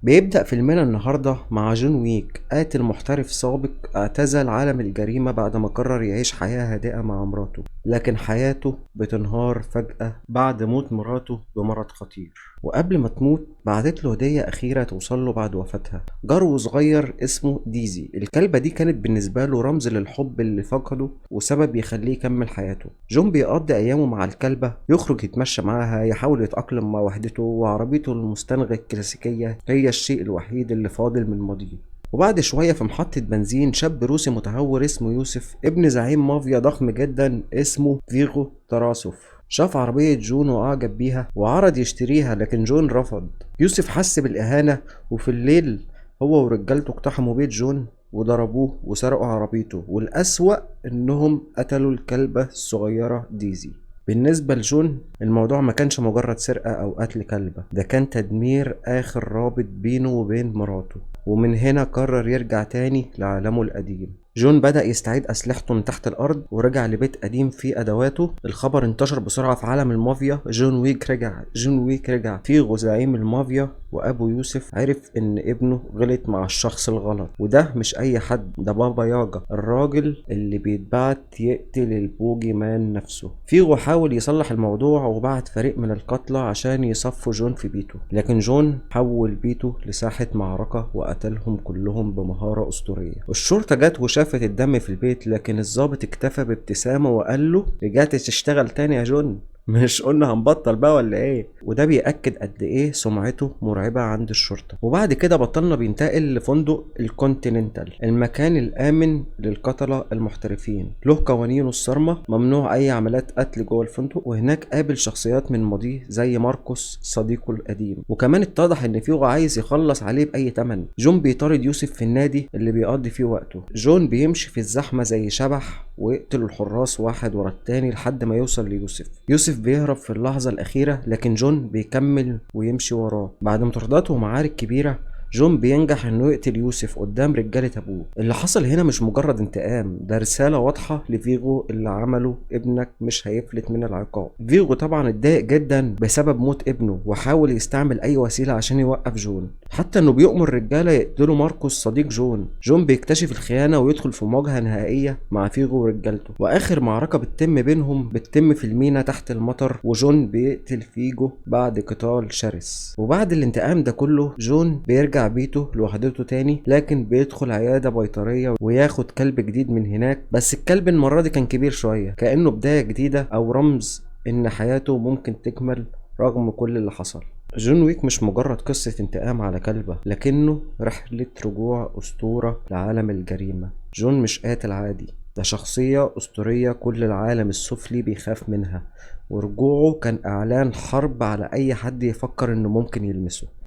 بيبدأ فيلمنا النهاردة مع جون ويك، قاتل محترف سابق اعتزل عالم الجريمة بعد ما قرر يعيش حياة هادئة مع مراته، لكن حياته بتنهار فجأة بعد موت مراته بمرض خطير. وقبل ما تموت بعتت له هدية أخيرة توصل له بعد وفاتها، جرو صغير اسمه ديزي. الكلبة دي كانت بالنسبة له رمز للحب اللي فقده وسبب يخليه يكمل حياته. جون بيقضي أيامه مع الكلبة، يخرج يتمشى معاها، يحاول يتأقلم مع وحدته، وعربيته المستنغ الكلاسيكية هي الشيء الوحيد اللي فاضل من ماضيه. وبعد شوية في محطة بنزين، شاب روسي متهور اسمه يوسف، ابن زعيم مافيا ضخم جدا اسمه فيغو تراسوف، شاف عربية جون وأعجب بيها وعرض يشتريها، لكن جون رفض. يوسف حس بالإهانة، وفي الليل هو ورجالته اقتحموا بيت جون وضربوه وسرقوا عربيته، والأسوأ إنهم قتلوا الكلبة الصغيرة ديزي. بالنسبة لجون الموضوع ما كانش مجرد سرقة أو قتل كلبة، ده كان تدمير آخر رابط بينه وبين مراته. ومن هنا قرر يرجع تاني لعالمه القديم. جون بدأ يستعيد أسلحته من تحت الأرض ورجع لبيت قديم فيه أدواته. الخبر انتشر بسرعة في عالم المافيا، جون ويك رجع، جون ويك رجع. فيغو زعيم المافيا وأبو يوسف عرف إن ابنه غلط مع الشخص الغلط، وده مش أي حد، ده بابا ياجا، الراجل اللي بيتبعت يقتل البوجي مان نفسه. فيغو حاول يصلح الموضوع وبعت فريق من القتلى عشان يصفوا جون في بيته، لكن جون حول بيته لساحة معركة وقتلهم كلهم بمهارة أسطورية. الشرطة جت وشافت الدم في البيت، لكن الضابط اكتفى بابتسامة وقال له: رجعت تشتغل تاني يا جون؟ مش قلنا هنبطل بقى ولا ايه؟ وده بيأكد قد ايه سمعته مرعبة عند الشرطة. وبعد كده بطلنا بينتقل لفندق الكونتيننتال، المكان الآمن للقتلة المحترفين، له قوانينه الصارمة، ممنوع أي عمليات قتل جوه الفندق. وهناك قابل شخصيات من ماضيه زي ماركوس صديقه القديم، وكمان اتضح إن فيغو عايز يخلص عليه بأي تمن. جون بيطارد يوسف في النادي اللي بيقضي فيه وقته. جون بيمشي في الزحمة زي شبح ويقتل الحراس واحد ورا التاني لحد ما يوصل ليوسف. يوسف بيهرب في اللحظة الأخيرة، لكن جون بيكمل ويمشي وراه. بعد مطاردات ومعارك كبيرة، جون بينجح انه يقتل يوسف قدام رجالة ابوه. اللي حصل هنا مش مجرد انتقام، ده رسالة واضحة لفيغو: اللي عمله ابنك مش هيفلت من العقاب. فيغو طبعا اتضايق جدا بسبب موت ابنه، وحاول يستعمل اي وسيلة عشان يوقف جون، حتى انه بيؤمر رجالة يقتلوا ماركوس صديق جون. جون بيكتشف الخيانة ويدخل في مواجهة نهائية مع فيغو ورجالته، واخر معركة بتتم بينهم بتتم في المينا تحت المطر، وجون بيقتل فيجو بعد قتال شرس. وبعد الانتقام ده كله، جون بيرجع بيته لوحدته تاني، لكن بيدخل عيادة بيطرية وياخد كلب جديد من هناك، بس الكلب المرة دي كان كبير شوية، كأنه بداية جديدة أو رمز إن حياته ممكن تكمل رغم كل اللي حصل. جون ويك مش مجرد قصة انتقام على كلبة، لكنه رحلة رجوع أسطورة لعالم الجريمة. جون مش قاتل عادي، ده شخصية أسطورية كل العالم السفلي بيخاف منها، ورجوعه كان إعلان حرب على أي حد يفكر إنه ممكن يلمسه.